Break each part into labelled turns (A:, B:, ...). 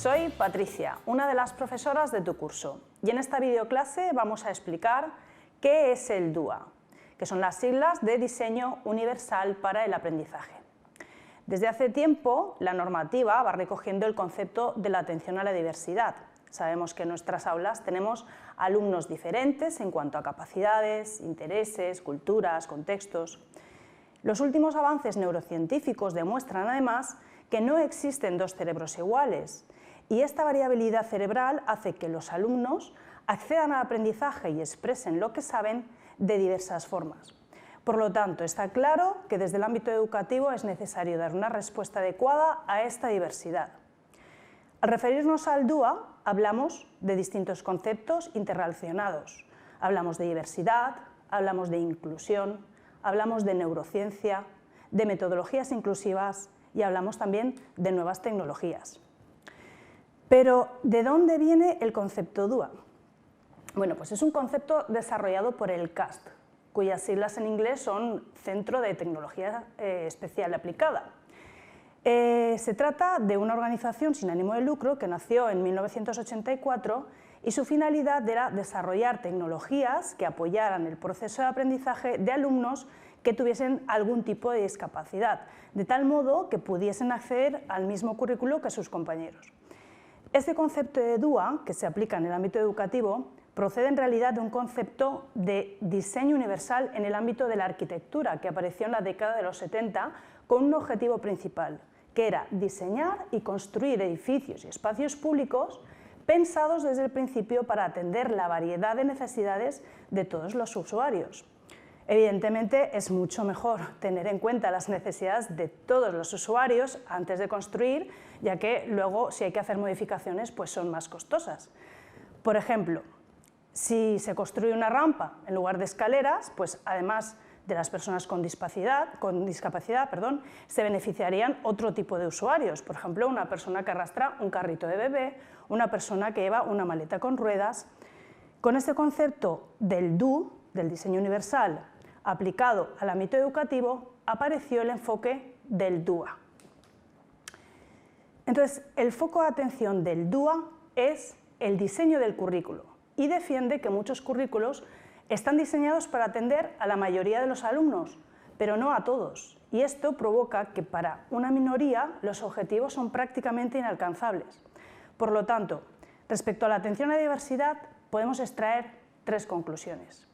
A: Soy Patricia, una de las profesoras de tu curso, y en esta videoclase vamos a explicar qué es el DUA, que son las siglas de Diseño Universal para el Aprendizaje. Desde hace tiempo, la normativa va recogiendo el concepto de la atención a la diversidad. Sabemos que en nuestras aulas tenemos alumnos diferentes en cuanto a capacidades, intereses, culturas, contextos. Los últimos avances neurocientíficos demuestran además que no existen dos cerebros iguales, y esta variabilidad cerebral hace que los alumnos accedan al aprendizaje y expresen lo que saben de diversas formas. Por lo tanto, está claro que desde el ámbito educativo es necesario dar una respuesta adecuada a esta diversidad. Al referirnos al DUA, hablamos de distintos conceptos interrelacionados. Hablamos de diversidad, hablamos de inclusión, hablamos de neurociencia, de metodologías inclusivas y hablamos también de nuevas tecnologías. Pero, ¿de dónde viene el concepto DUA? Bueno, pues es un concepto desarrollado por el CAST, cuyas siglas en inglés son Centro de Tecnología Especial Aplicada. Se trata de una organización sin ánimo de lucro que nació en 1984 y su finalidad era desarrollar tecnologías que apoyaran el proceso de aprendizaje de alumnos que tuviesen algún tipo de discapacidad, de tal modo que pudiesen acceder al mismo currículo que sus compañeros. Este concepto de DUA, que se aplica en el ámbito educativo, procede en realidad de un concepto de diseño universal en el ámbito de la arquitectura que apareció en la década de los 70 con un objetivo principal, que era diseñar y construir edificios y espacios públicos pensados desde el principio para atender la variedad de necesidades de todos los usuarios. Evidentemente, es mucho mejor tener en cuenta las necesidades de todos los usuarios antes de construir, ya que luego, si hay que hacer modificaciones, pues son más costosas. Por ejemplo, si se construye una rampa en lugar de escaleras, pues además de las personas con discapacidad, se beneficiarían otro tipo de usuarios. Por ejemplo, una persona que arrastra un carrito de bebé, una persona que lleva una maleta con ruedas. Con este concepto del DU, del diseño universal, aplicado al ámbito educativo, apareció el enfoque del DUA. Entonces, el foco de atención del DUA es el diseño del currículo y defiende que muchos currículos están diseñados para atender a la mayoría de los alumnos, pero no a todos, y esto provoca que para una minoría los objetivos son prácticamente inalcanzables. Por lo tanto, respecto a la atención a la diversidad, podemos extraer tres conclusiones.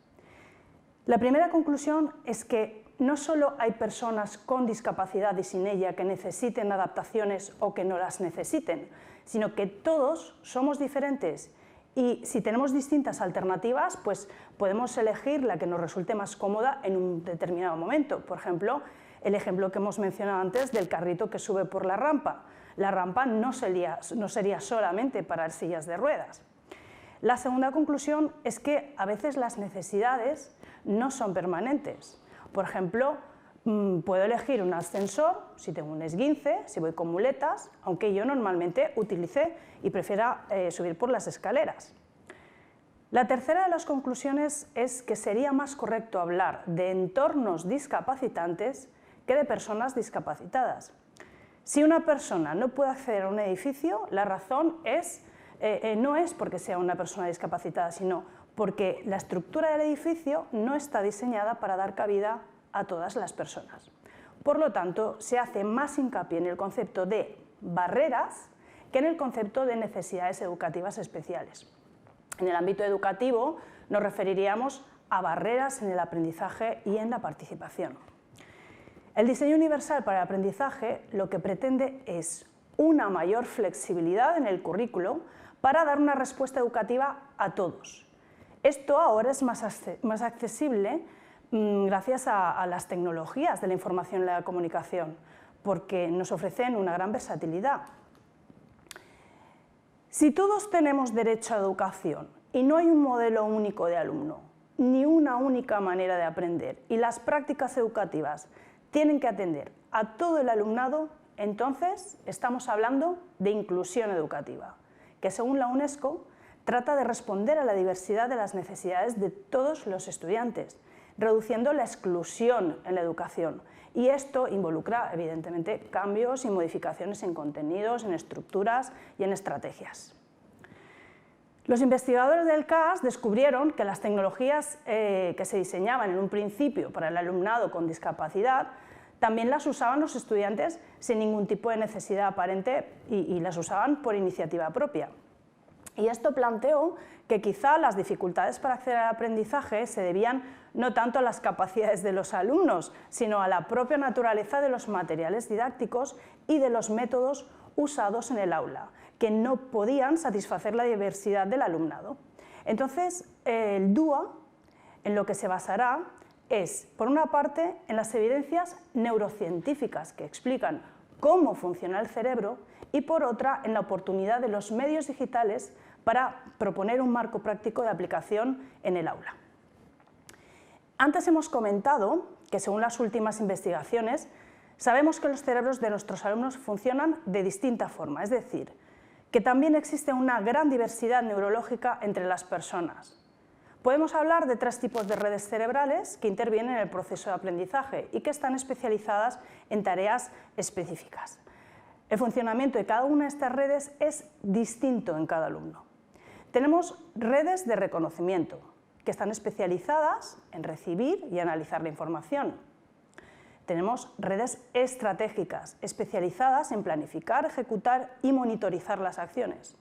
A: La primera conclusión es que no solo hay personas con discapacidad y sin ella que necesiten adaptaciones o que no las necesiten, sino que todos somos diferentes y si tenemos distintas alternativas, pues podemos elegir la que nos resulte más cómoda en un determinado momento. Por ejemplo, el ejemplo que hemos mencionado antes del carrito que sube por la rampa. La rampa no sería solamente para sillas de ruedas. La segunda conclusión es que a veces las necesidades no son permanentes. Por ejemplo, puedo elegir un ascensor si tengo un esguince, si voy con muletas, aunque yo normalmente utilice y prefiera subir por las escaleras. La tercera de las conclusiones es que sería más correcto hablar de entornos discapacitantes que de personas discapacitadas. Si una persona no puede acceder a un edificio, la razón no es porque sea una persona discapacitada, sino porque la estructura del edificio no está diseñada para dar cabida a todas las personas. Por lo tanto, se hace más hincapié en el concepto de barreras que en el concepto de necesidades educativas especiales. En el ámbito educativo nos referiríamos a barreras en el aprendizaje y en la participación. El diseño universal para el aprendizaje lo que pretende es una mayor flexibilidad en el currículo para dar una respuesta educativa a todos. Esto ahora es más accesible gracias a las tecnologías de la información y la comunicación, porque nos ofrecen una gran versatilidad. Si todos tenemos derecho a educación y no hay un modelo único de alumno, ni una única manera de aprender, y las prácticas educativas tienen que atender a todo el alumnado, entonces estamos hablando de inclusión educativa, que según la UNESCO trata de responder a la diversidad de las necesidades de todos los estudiantes, reduciendo la exclusión en la educación y esto involucra, evidentemente, cambios y modificaciones en contenidos, en estructuras y en estrategias. Los investigadores del CAS descubrieron que las tecnologías que se diseñaban en un principio para el alumnado con discapacidad también las usaban los estudiantes sin ningún tipo de necesidad aparente y las usaban por iniciativa propia. Y esto planteó que quizá las dificultades para acceder al aprendizaje se debían no tanto a las capacidades de los alumnos, sino a la propia naturaleza de los materiales didácticos y de los métodos usados en el aula, que no podían satisfacer la diversidad del alumnado. Entonces, el DUA, en lo que se basará, es, por una parte, en las evidencias neurocientíficas que explican cómo funciona el cerebro y, por otra, en la oportunidad de los medios digitales para proponer un marco práctico de aplicación en el aula. Antes hemos comentado que, según las últimas investigaciones, sabemos que los cerebros de nuestros alumnos funcionan de distinta forma, es decir, que también existe una gran diversidad neurológica entre las personas. Podemos hablar de 3 tipos de redes cerebrales que intervienen en el proceso de aprendizaje y que están especializadas en tareas específicas. El funcionamiento de cada una de estas redes es distinto en cada alumno. Tenemos redes de reconocimiento, que están especializadas en recibir y analizar la información. Tenemos redes estratégicas, especializadas en planificar, ejecutar y monitorizar las acciones.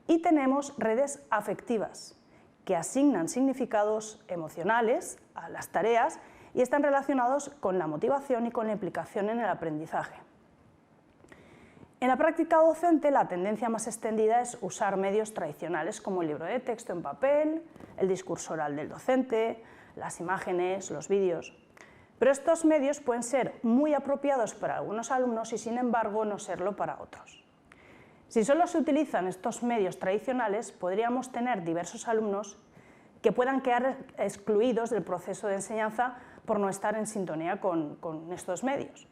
A: Y tenemos redes afectivas, que asignan significados emocionales a las tareas y están relacionados con la motivación y con la implicación en el aprendizaje. En la práctica docente, la tendencia más extendida es usar medios tradicionales como el libro de texto en papel, el discurso oral del docente, las imágenes, los vídeos. Pero estos medios pueden ser muy apropiados para algunos alumnos y, sin embargo, no serlo para otros. Si solo se utilizan estos medios tradicionales, podríamos tener diversos alumnos que puedan quedar excluidos del proceso de enseñanza por no estar en sintonía con estos medios.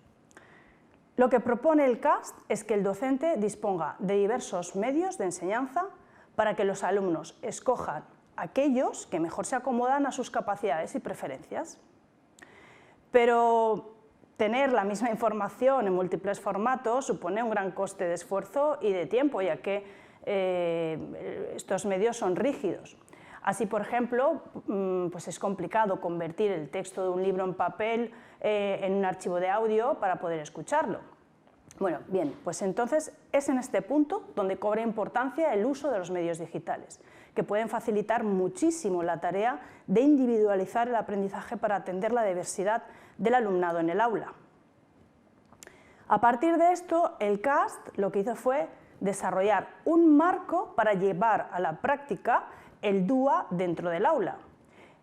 A: Lo que propone el CAST es que el docente disponga de diversos medios de enseñanza para que los alumnos escojan aquellos que mejor se acomodan a sus capacidades y preferencias. Pero tener la misma información en múltiples formatos supone un gran coste de esfuerzo y de tiempo, ya que estos medios son rígidos. Así, por ejemplo, pues es complicado convertir el texto de un libro en papel en un archivo de audio para poder escucharlo. Bueno, bien, pues entonces es en este punto donde cobra importancia el uso de los medios digitales, que pueden facilitar muchísimo la tarea de individualizar el aprendizaje para atender la diversidad del alumnado en el aula. A partir de esto, el CAST lo que hizo fue desarrollar un marco para llevar a la práctica el DUA dentro del aula.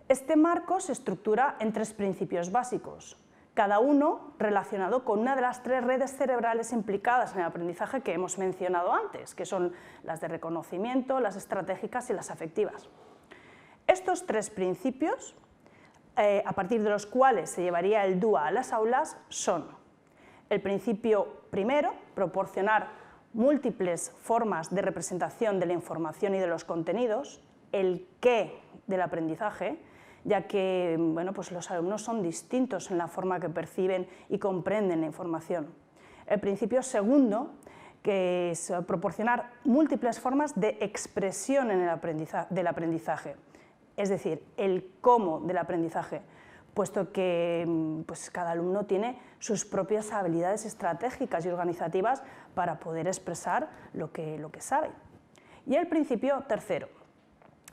A: Este marco se estructura en 3 principios básicos, cada uno relacionado con una de las 3 redes cerebrales implicadas en el aprendizaje que hemos mencionado antes, que son las de reconocimiento, las estratégicas y las afectivas. Estos 3 principios, a partir de los cuales se llevaría el DUA a las aulas, son: el principio primero, proporcionar múltiples formas de representación de la información y de los contenidos; el qué del aprendizaje, ya que pues los alumnos son distintos en la forma que perciben y comprenden la información. El principio segundo, que es proporcionar múltiples formas de expresión en del aprendizaje, es decir, el cómo del aprendizaje, puesto que pues cada alumno tiene sus propias habilidades estratégicas y organizativas para poder expresar lo que sabe. Y el principio tercero,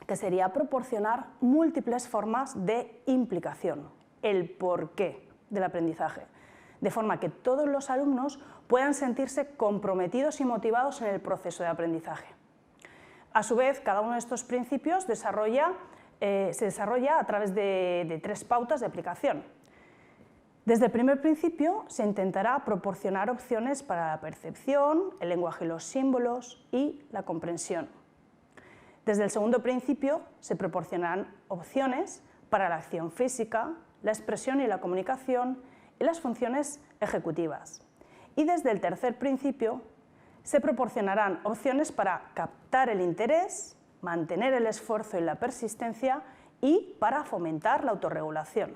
A: que sería proporcionar múltiples formas de implicación, el porqué del aprendizaje, de forma que todos los alumnos puedan sentirse comprometidos y motivados en el proceso de aprendizaje. A su vez, cada uno de estos principios se desarrolla a través de 3 pautas de aplicación. Desde el primer principio se intentará proporcionar opciones para la percepción, el lenguaje y los símbolos y la comprensión. Desde el segundo principio se proporcionarán opciones para la acción física, la expresión y la comunicación y las funciones ejecutivas. Y desde el tercer principio se proporcionarán opciones para captar el interés, mantener el esfuerzo y la persistencia y para fomentar la autorregulación.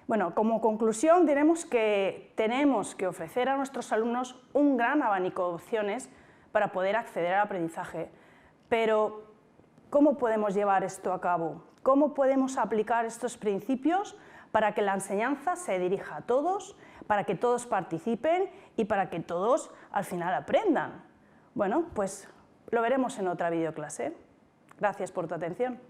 A: Bueno, como conclusión diremos que tenemos que ofrecer a nuestros alumnos un gran abanico de opciones para poder acceder al aprendizaje. Pero, ¿cómo podemos llevar esto a cabo? ¿Cómo podemos aplicar estos principios para que la enseñanza se dirija a todos, para que todos participen y para que todos al final aprendan? Bueno, pues lo veremos en otra videoclase. Gracias por tu atención.